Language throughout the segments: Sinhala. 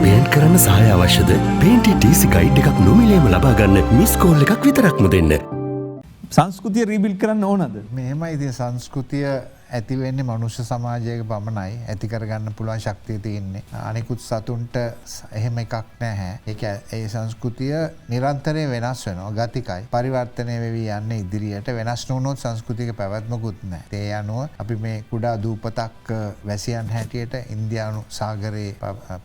පේන්ට් කරන්න සහාය අවශ්‍යද? පේන්ට් TC ගයිඩ් එකක් නොමිලේම ලබා ගන්න මිස් කෝල් එකක් විතරක්ම දෙන්න. සංස්කෘතිය රීබිල්ඩ් කරන්න ඕනද? මෙහෙමයි ඉතින් සංස්කෘතිය ඇති වෙන්නේ මනුෂ්‍ය සමාජයක පමණයි. ඇති කරගන්න පුළුවන් ශක්තිය තියෙන්නේ. අනිකුත් සතුන්ට එහෙම එකක් නැහැ. ඒක ඒ සංස්කෘතිය නිරන්තරයෙන් වෙනස් වෙනවා. ගතිකයි. පරිවර්තනය වෙවි යන්නේ ඉදිරියට. වෙනස් නොවුනොත් සංස්කෘතික පැවැත්මකුත් නැහැ. ඒ අනුව අපි මේ කුඩා දූපතක් වැසියන් හැටියට ඉන්දියානු සාගරයේ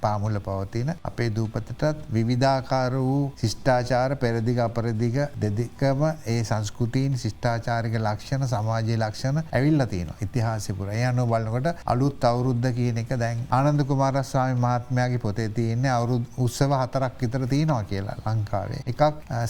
පාමුල පවතින අපේ දූපතටත් විවිධාකාර වූ ශිෂ්ටාචාර පෙරදිග අපරදිග දෙකම ඒ සංස්කෘතීන් ශිෂ්ටාචාරික ලක්ෂණ සමාජීය ලක්ෂණ ඇවිල්ලා තියෙනවා. ඉතිහාසය පුරා. ඒ අනුව බලනකොට අලුත් අවුරුද්ද කියන එක දැන් ආනන්ද කුමාරස්වාමී මහත්මයාගේ පොතේ තියෙන්නේ අවුරුදු උත්සව 4ක් විතර තියෙනවා කියලා ලංකාවේ. එකක්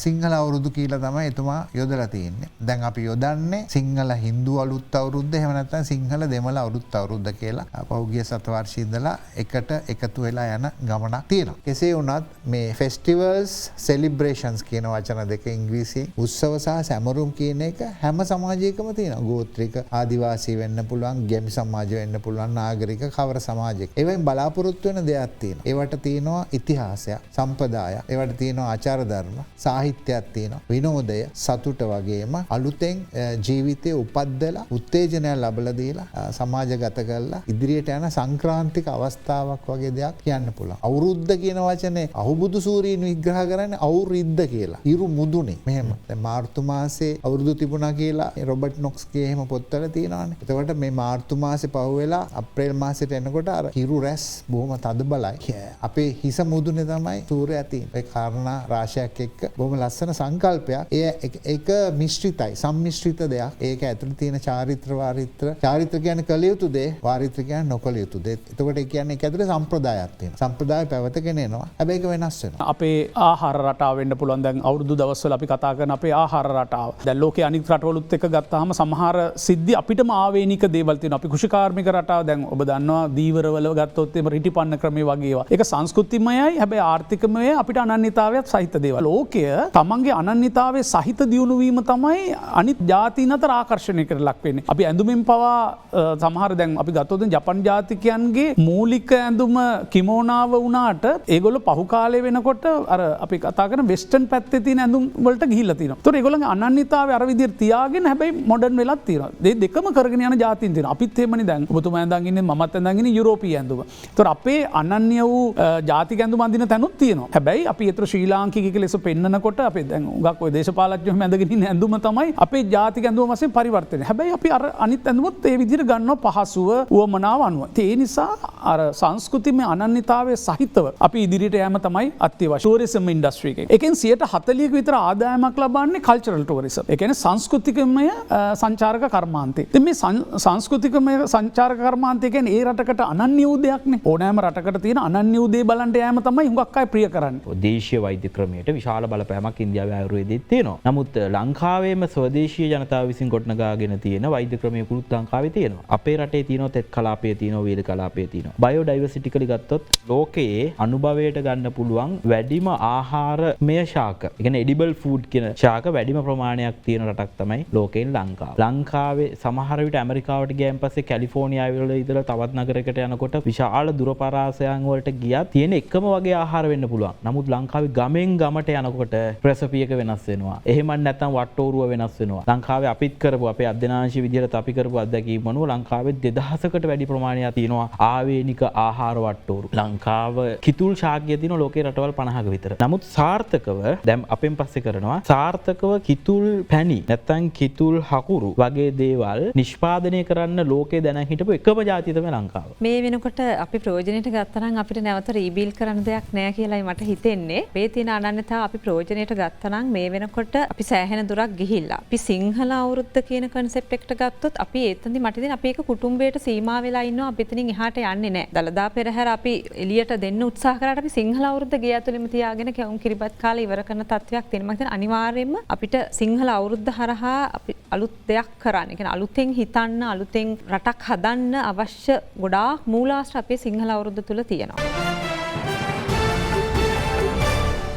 සිංහල අවුරුදු කියලා තමයි එතුමා යොදලා තියෙන්නේ. දැන් අපි යොදන්නේ සිංහල හින්දු අලුත් අවුරුද්ද එහෙම නැත්නම් සිංහල දෙමළ අලුත් අවුරුද්ද කියලා. පෞද්ගලික සතවර්ෂී ඉඳලා එකට එකතු වෙලා යන ගමනක් තියෙනවා. කෙසේ වුණත් මේ ෆෙස්ටිවල්ස් සෙලිබ්‍රේෂන්ස් කියන වචන දෙක ඉංග්‍රීසියෙන් උත්සව සහ සැමරුම් කියන එක හැම සමාජයකම තියෙනවා. ගෝත්‍රික ආදිවාසී වෙන්න පුළුවන්, ගැමි සමාජ වෙන්න පුළුවන්, නාගරික කවර සමාජයක. ඒවෙන් බලාපොරොත්තු වෙන දෙයක් තියෙනවා. ඒවට තියෙනවා ඉතිහාසයක්, සම්ප්‍රදායක්, ඒවට තියෙනවා ආචාර ධර්ම, සාහිත්‍යයක් තියෙනවා, විනෝදය, සතුට වගේම අලුතෙන් ජීවිතේ උපද්දලා උත්තේජනය ලැබලා දීලා සමාජගත කරලා ඉදිරියට යන සංක්‍රාන්තික අවස්ථාවක් වගේ දෙයක් කියන්න පුළුවන්. අවුරුද්ද කියන වචනේ අහුබුදු සූරීන් විග්‍රහ කරන්නේ අවුරිද්ද කියලා. ඉරු මුදුනේ. මෙහෙම. දැන් මාර්තු මාසේ අවුරුදු තිබුණා කියලා රොබර්ට් නොක්ස්ගේ එහෙම පොත්වල තියෙනවානේ. එතකොට මේ මාර්තු මාසේ පහුවෙලා අප්‍රේල් මාසෙට එනකොට අර හිරු රැස් බොහොම තද බලයි. අපේ හිස මුදුනේ තමයි සූර්යයා තියෙන්නේ. ඒ කාරණා රාශියක් එක්ක බොහොම ලස්සන සංකල්පයක්. ඒක මිශ්‍රිතයි, සම්මිශ්‍රිත දෙයක්. ඒක ඇතුළේ තියෙන චාරිත්‍ර වාරිත්‍ර. චාරිත්‍ර කියන්නේ කළ යුතු දේ, වාරිත්‍ර කියන්නේ නොකළ යුතු දේ. එතකොට ඒ කියන්නේ ඒක ඇතුළේ සම්ප්‍රදායක් තියෙනවා. සම්ප්‍රදාය පැවතගෙන එනවා. හැබැයි ඒක වෙනස් වෙනවා. අපේ ආහාර රටාව වෙන්න පුළුවන්. දැන් අවුරුදු දවස්වල අපි කතා කරන අපේ ආහාර රටාව. දැන් ලෝකේ අනිත් රටවලුත් එක්ක ගත්තාම සමහර සිද්ධි අපිටම ආවේනික දේවල් තියෙනවා. අපි කෘෂිකාර්මික රටාව දැන් ඔබ දන්නවා දීවරවල ගත්තොත් එම රිටිපන්න ක්‍රමයේ වගේ ඒවා. ඒක සංස්කෘතිමයයි හැබැයි ආර්ථිකමය අපිට අනන්‍යතාවයත් සහිත දේවල්. ලෝකය තමන්ගේ අනන්‍යතාවයේ සහිත දියුණු වීම තමයි අනිත් ජාතීන් අතර ආකර්ෂණයකට ලක් වෙන්නේ. අපි ඇඳුමින් පවා සමහර දැන් අපි ගත්තොත් ජපන් ජාතිකයන්ගේ මූලික ඇඳුම කිමෝනාව වුණාට ඒගොල්ලෝ පහු කාලේ වෙනකොට අර අපි කතා කරන වෙස්ටර්න් පැත්තේ තියෙන ඇඳුම් වලට ගිහිල්ලා තියෙනවා. ඒතකොට ඒගොල්ලන්ගේ අනන්‍යතාවය අර විදිහට තියාගෙන හැබැයි මොඩර්න් වෙලක් තියෙනවා. මේ දෙකම කරගෙන යන ජාතීන් තියෙනවා. අපිත් එහෙමනේ දැන් ඔබතුමා ඇඳන් ඉන්නේ මමත් ඇඳන් ඉන්නේ යුරෝපීය ඇඳුම. ඒතකොට අපේ අනන්‍ය වූ ජාතික ඇඳුම් අඳින තැනුත් තියෙනවා. හැබැයි අපි ඒතර ශ්‍රී ලාංකික ලෙස පෙන්නනකොට අපේ දැන් උගක් ඔය දේශපාලඥයෝ ඇඳගෙන ඉන්න ඇඳුම තමයි අපේ ජාතික ඇඳුම වශයෙන් පරිවර්තනය. හැබැයි අපි අර අනිත් ඇඳුමත් ඒ විදිහට ගන්නවා පහසුව උවමනාව අනුව. ඒ නිසා අර සංස්කෘතිමය අනන්‍යතාවයේ සහිතව අපි ඉදිරියට යෑම තමයි අත්‍යවශ්‍ය. ටූරිසම් ඉන්ඩස්ට්‍රි එකේ. ඒකෙන් 40%ක විතර ආදායමක් ලබන්නේ කල්චරල් ටූරිසම්. ඒ කියන්නේ සංස්කෘතිකමය සංචාරක කර්මාන්තේ. ඉතින් මේ සංස්කෘතිකමය සංචාරක කර්මාන්තය කියන්නේ ඒ රටකට අනන්‍ය වූ දෙයක්නේ. ඕනෑම රටකට තියෙන අනන්‍ය වූ දේ බලන්න යෑම තමයි හුඟක් අය ප්‍රිය කරන්නේ. දේශීය වෛද්‍ය ක්‍රමයට විශාල බලපෑමක් ඉන්දියාවේ ආයුර්වේදෙත් තියෙනවා. නමුත් ලංකාවේම ස්වදේශීය ජනතාව විසින් ගොඩනගාගෙන තියෙන වෛද්‍ය ක්‍රමයකුත් ලංකාවේ තියෙනවා. අපේ රටේ තියෙනවා තෙත් කලාපයේ තියෙනවා, වේද කලාපයේ තියෙනවා. බයෝඩයිවර්සිටිකලි ගත්තොත් ලෝකයේ අනුභවයට ගන්න පුළුවන් වැඩිම ආහාරමය ශාක. ඒ කියන්නේ එඩිබල් ෆුඩ් කියන ශාක වැඩිම ප්‍රමාණයක් තියෙන රටක් තමයි ලෝකයෙන් ලංකාව. ලංකාවේ සමහර විට ඇමරිකාවට ගියන් පස්සේ කැලිෆෝනියාවේ වල ඉඳලා තවත් නගරයකට යනකොට විශාල දුර පරාසයන් වලට ගියත් තියෙන එකම වගේ ආහාර වෙන්න පුළුවන්. නමුත් ලංකාවේ ගමෙන් ගමට යනකොට රෙසිපි එක වෙනස් වෙනවා. එහෙම නැත්නම් වට්ටෝරුව වෙනස් වෙනවා. ලංකාවේ අපිත් කරපු අපේ අධ්‍යනාංශ විදියට අපි කරපු අත්දැකීම් අනුව ලංකාවේ 2000කට වැඩි ප්‍රමාණයක් තියෙනවා ආවේනික ආහාර වට්ටෝරු. ලංකාව කිතුල් ශාකය තියෙන ලෝකේ රටවල් 50ක විතර. නමුත් සාර්ථකව දැන් අපෙන් පස්සේ කරනවා සාර්ථකව කිතුල් පැණි නැත්නම් කිතුල් හකුරු වගේ දේවල් නිෂ්පාදනය කරන්න ලෝකේ දැන හිටපු එකම ජාතිය තමයි ලංකාව. මේ වෙනකොට අපි ප්‍රයෝජනෙට ගත්තා නම් අපිට නැවත රීබිල් කරන්න දෙයක් නැහැ කියලායි මට හිතෙන්නේ. මේ තියෙන අනන්‍යතාව අපි ප්‍රයෝජනෙට ගත්තා නම් මේ වෙනකොට අපි සෑහෙන දුරක් ගිහිල්ලා. අපි සිංහල අවුරුද්ද කියන concept එකට ගත්තොත් අපි එතනදි මට ඉතින් අපි ඒක කුටුම්බයට සීමා වෙලා ඉන්නවා. අපි එතනින් එහාට යන්නේ නැහැ. දලදා පෙරහැර අපි එළියට දෙන්න උත්සාහ කරාට අපි සිංහල අවුරුද්ද ගේ ඇතුළෙම තියාගෙන කැවුම් කිරිබත් කාලේ ඉවර කරන තත්වයක් තියෙනවා. මම හිතන්නේ අනිවාර්යයෙන්ම අපිට සිංහල අවුරුද්ද හරහා අපි අලුත් දෙයක් කරන්න. ඒ කියන්නේ අලුතෙන් හිතන්න, අලුතෙන් රටක් හදන්න අවශ්‍ය ගොඩාක් මූලාශ්‍ර අපේ සිංහල අවුරුද්ද තුල තියෙනවා.